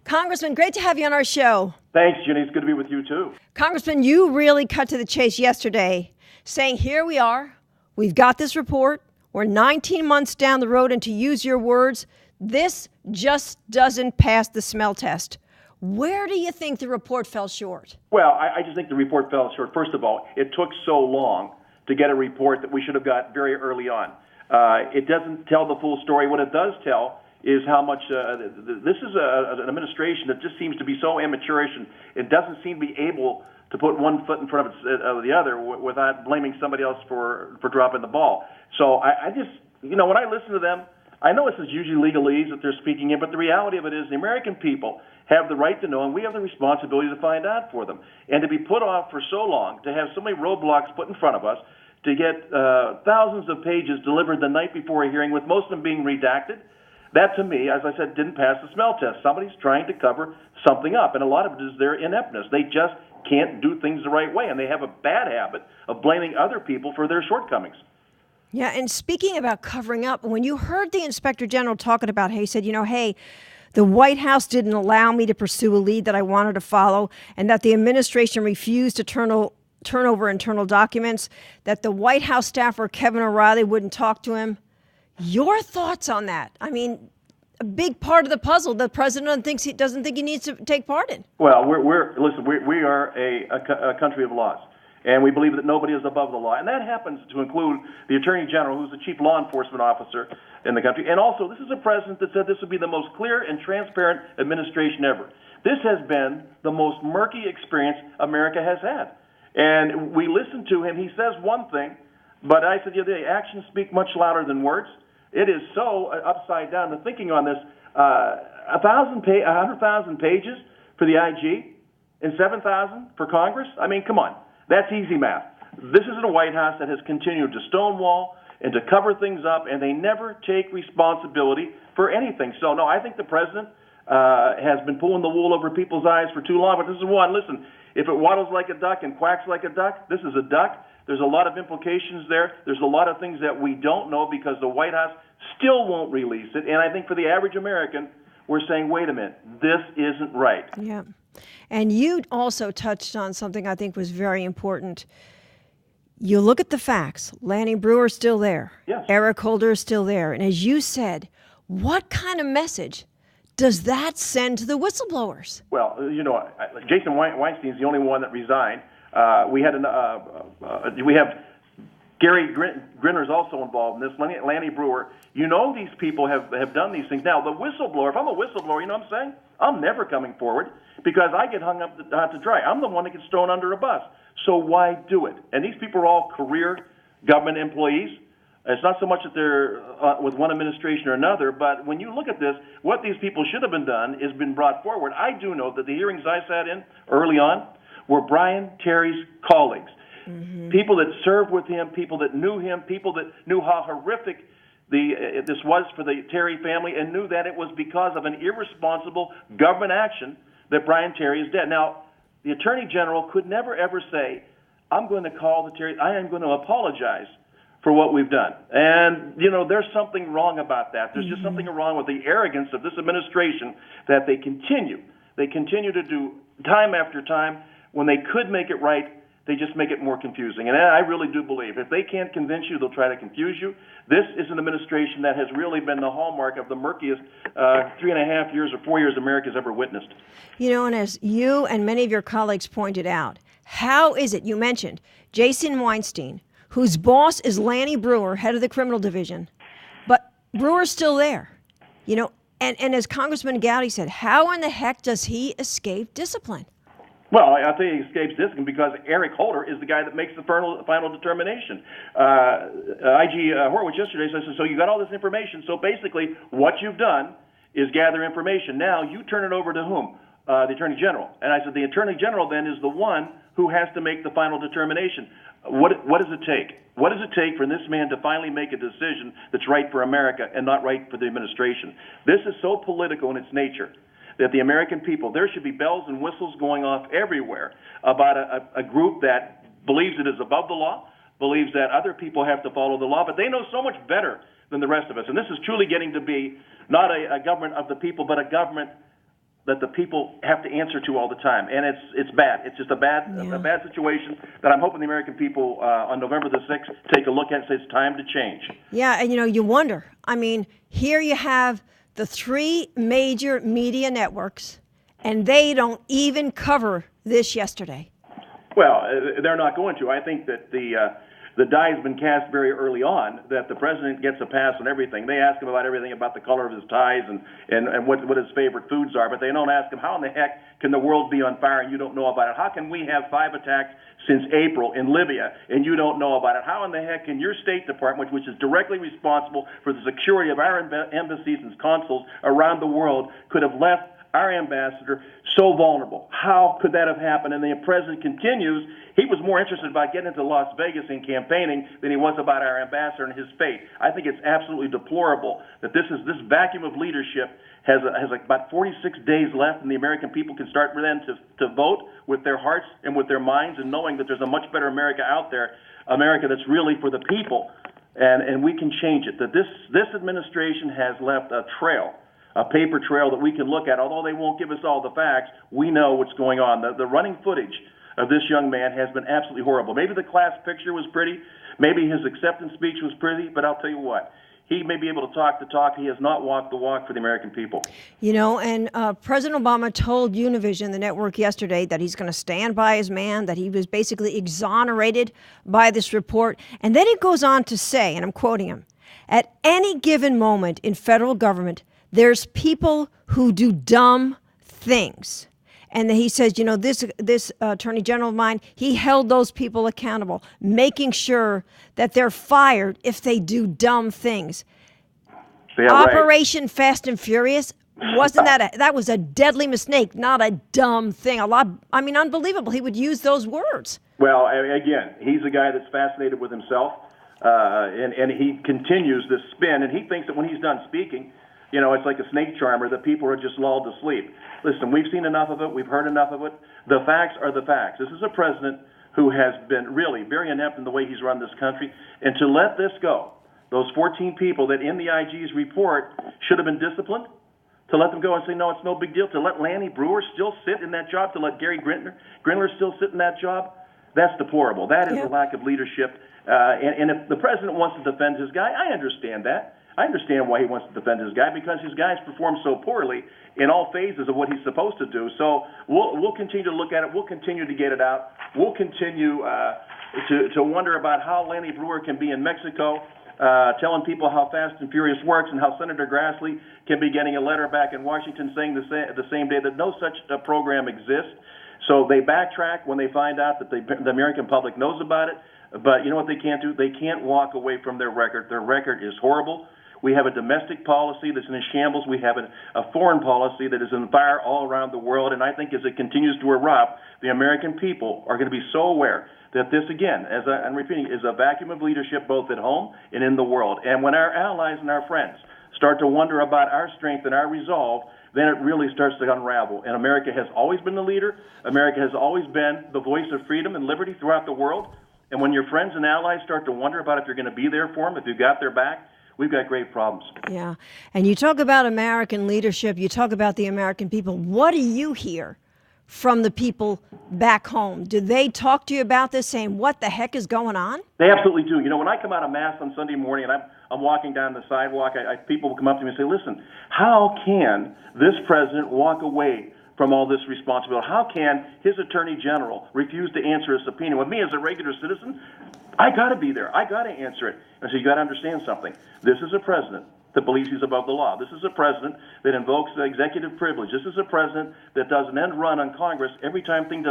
Congressman, great to have you on our show. Thanks, Ginny. It's good to be with you, too. Congressman, you really cut to the chase yesterday, saying, here we are, we've got this report, we're 19 months down the road, and to use your words, this just doesn't pass the smell test. Where do you think the report fell short? Well, I just think the report fell short. First of all, it took so long to get a report that we should have got very early on. It doesn't tell the full story. What it does tell is how much this is an administration that just seems to be so amateurish, and it doesn't seem to be able to put one foot in front of the other without blaming somebody else for dropping the ball. So I just, when I listen to them, I know this is usually legalese that they're speaking in, but the reality of it is the American people have the right to know, and we have the responsibility to find out for them. And to be put off for so long, to have so many roadblocks put in front of us, to get thousands of pages delivered the night before a hearing, with most of them being redacted, that, to me, as I said, didn't pass the smell test. Somebody's trying to cover something up, and a lot of it is their ineptness. They just can't do things the right way, and they have a bad habit of blaming other people for their shortcomings. Yeah, and speaking about covering up, when you heard the Inspector General talking about, he said, hey, the White House didn't allow me to pursue a lead that I wanted to follow, and that the administration refused to turn over internal documents, that the White House staffer, Kevin O'Reilly, wouldn't talk to him. Your thoughts on that? I mean, a big part of the puzzle the president doesn't think he needs to take part in. Well, we are a country of laws, and we believe that nobody is above the law, and that happens to include the Attorney General, who's the chief law enforcement officer in the country. And also, this is a president that said this would be the most clear and transparent administration ever. This has been the most murky experience America has had, and we listen to him. He says one thing, but I said the other day, actions speak much louder than words. It is so upside down. The thinking on this, 100,000 pages for the IG and 7,000 for Congress. I mean, come on. That's easy math. This is a White House that has continued to stonewall and to cover things up, and they never take responsibility for anything. So, no, I think the president has been pulling the wool over people's eyes for too long. But this is one. Listen, if it waddles like a duck and quacks like a duck, this is a duck. There's a lot of implications there. There's a lot of things that we don't know because the White House still won't release it. And I think for the average American, we're saying, wait a minute, this isn't right. Yeah. And you also touched on something I think was very important. You look at the facts. Lanny Breuer's still there. Yes. Eric Holder is still there. And as you said, what kind of message does that send to the whistleblowers? Well, Jason Weinstein's the only one that resigned. We have Gary Grinner's also involved in this. Lanny Breuer. These people have done these things. Now, the whistleblower, if I'm a whistleblower, you know what I'm saying? I'm never coming forward because I get hung up to dry. I'm the one that gets thrown under a bus. So why do it? And these people are all career government employees. It's not so much that they're with one administration or another, but when you look at this, what these people should have been done is been brought forward. I do know that the hearings I sat in early on were Brian Terry's colleagues, people that served with him, people that knew him, people that knew how horrific this was for the Terry family and knew that it was because of an irresponsible government action that Brian Terry is dead. Now, the Attorney General could never, ever say, I'm going to call the Terry, I am going to apologize for what we've done. And, there's something wrong about that. There's just something wrong with the arrogance of this administration that they continue to do time after time. When they could make it right, they just make it more confusing. And I really do believe if they can't convince you, they'll try to confuse you. This is an administration that has really been the hallmark of the murkiest 3.5 years or 4 years America's ever witnessed. And as you and many of your colleagues pointed out, how is it, you mentioned Jason Weinstein, whose boss is Lanny Breuer, head of the criminal division, but Brewer's still there, and as Congressman Gowdy said, how in the heck does he escape discipline? Well, I think he escapes discipline because Eric Holder is the guy that makes the final determination. IG Horowitz yesterday says, so you got all this information, so basically what you've done is gather information. Now you turn it over to whom? The Attorney General. And I said the Attorney General then is the one who has to make the final determination. What does it take? What does it take for this man to finally make a decision that's right for America and not right for the administration? This is so political in its nature that the American people, there should be bells and whistles going off everywhere about a group that believes it is above the law, believes that other people have to follow the law, but they know so much better than the rest of us. And this is truly getting to be not a government of the people, but a government that the people have to answer to all the time, and it's bad. It's just a bad situation that I'm hoping the American people on November the 6th take a look at and say it's time to change. Yeah, and you wonder. I mean, here you have the three major media networks, and they don't even cover this yesterday. Well, they're not going to. I think that the die has been cast very early on that the president gets a pass on everything. They ask him about everything, about the color of his ties and what his favorite foods are, but they don't ask him how in the heck can the world be on fire and you don't know about it? How can we have 5 attacks since April in Libya and you don't know about it? How in the heck can your State Department, which is directly responsible for the security of our embassies and consuls around the world, could have left our ambassador so vulnerable? How could that have happened? And the president continues, he was more interested about getting into Las Vegas and campaigning than he was about our ambassador and his fate. I think it's absolutely deplorable that this vacuum of leadership has like about 46 days left, and the American people can start then to vote with their hearts and with their minds, and knowing that there's a much better America out there, America that's really for the people, and we can change it. That this administration has left a trail, a paper trail that we can look at. Although they won't give us all the facts, we know what's going on. The running footage of this young man has been absolutely horrible. Maybe the class picture was pretty, maybe his acceptance speech was pretty, but I'll tell you what, he may be able to talk the talk. He has not walked the walk for the American people. And President Obama told Univision, the network, yesterday that he's going to stand by his man, that he was basically exonerated by this report. And then he goes on to say, and I'm quoting him, "At any given moment in federal government, there's people who do dumb things." And he says, this Attorney General of mine, he held those people accountable, making sure that they're fired if they do dumb things. Yeah, Operation right. Fast and Furious, wasn't that was a deadly mistake, not a dumb thing. Unbelievable. He would use those words. Well, again, he's a guy that's fascinated with himself, and he continues this spin, and he thinks that when he's done speaking, it's like a snake charmer, that people are just lulled to sleep. Listen, we've seen enough of it. We've heard enough of it. The facts are the facts. This is a president who has been really very inept in the way he's run this country. And to let this go, those 14 people that in the IG's report should have been disciplined, to let them go and say, no, it's no big deal, to let Lanny Breuer still sit in that job, to let Gary Grindler still sit in that job, that's deplorable. That is a lack of leadership. And if the president wants to defend his guy, I understand that. I understand why he wants to defend his guy, because his guys perform so poorly in all phases of what he's supposed to do. So we'll continue to look at it. We'll continue to get it out. We'll continue to wonder about how Lanny Breuer can be in Mexico, telling people how Fast and Furious works, and how Senator Grassley can be getting a letter back in Washington saying the same day that no such program exists. So they backtrack when they find out that the American public knows about it. But you know what they can't do? They can't walk away from their record. Their record is horrible. We have a domestic policy that's in shambles. We have a foreign policy that is on fire all around the world. And I think as it continues to erupt, the American people are going to be so aware that this, again, as I'm repeating, is a vacuum of leadership both at home and in the world. And when our allies and our friends start to wonder about our strength and our resolve, then it really starts to unravel. And America has always been the leader. America has always been the voice of freedom and liberty throughout the world. And when your friends and allies start to wonder about if you're going to be there for them, if you've got their back, we've got great problems. Yeah. And you talk about American leadership, you talk about the American people. What do you hear from the people back home? Do they talk to you about this, saying, what the heck is going on? They absolutely do. When I come out of Mass on Sunday morning and I'm walking down the sidewalk, people will come up to me and say, listen, how can this president walk away from all this responsibility? How can his attorney general refuse to answer a subpoena? With me as a regular citizen, I got to be there. I got to answer it. And so you got to understand something. This is a president that believes he's above the law. This is a president that invokes the executive privilege. This is a president that does an end run on Congress every time something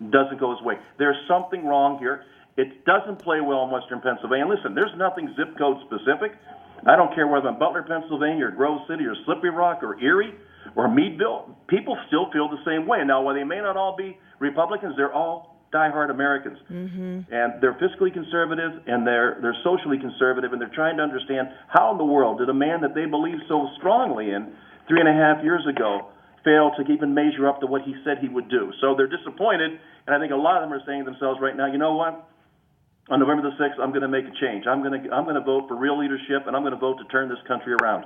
doesn't go his way. There's something wrong here. It doesn't play well in Western Pennsylvania. Listen, there's nothing zip code specific. I don't care whether I'm Butler, Pennsylvania, or Grove City, or Slippery Rock, or Erie, or Meadville. People still feel the same way. Now, while they may not all be Republicans, they're all diehard Americans. Mm-hmm. And they're fiscally conservative, and they're socially conservative, and they're trying to understand how in the world did a man that they believe so strongly in 3.5 years ago fail to even measure up to what he said he would do. So they're disappointed, and I think a lot of them are saying to themselves right now, you know what? On November the 6th, I'm going to make a change. I'm going to vote for real leadership, and I'm going to vote to turn this country around.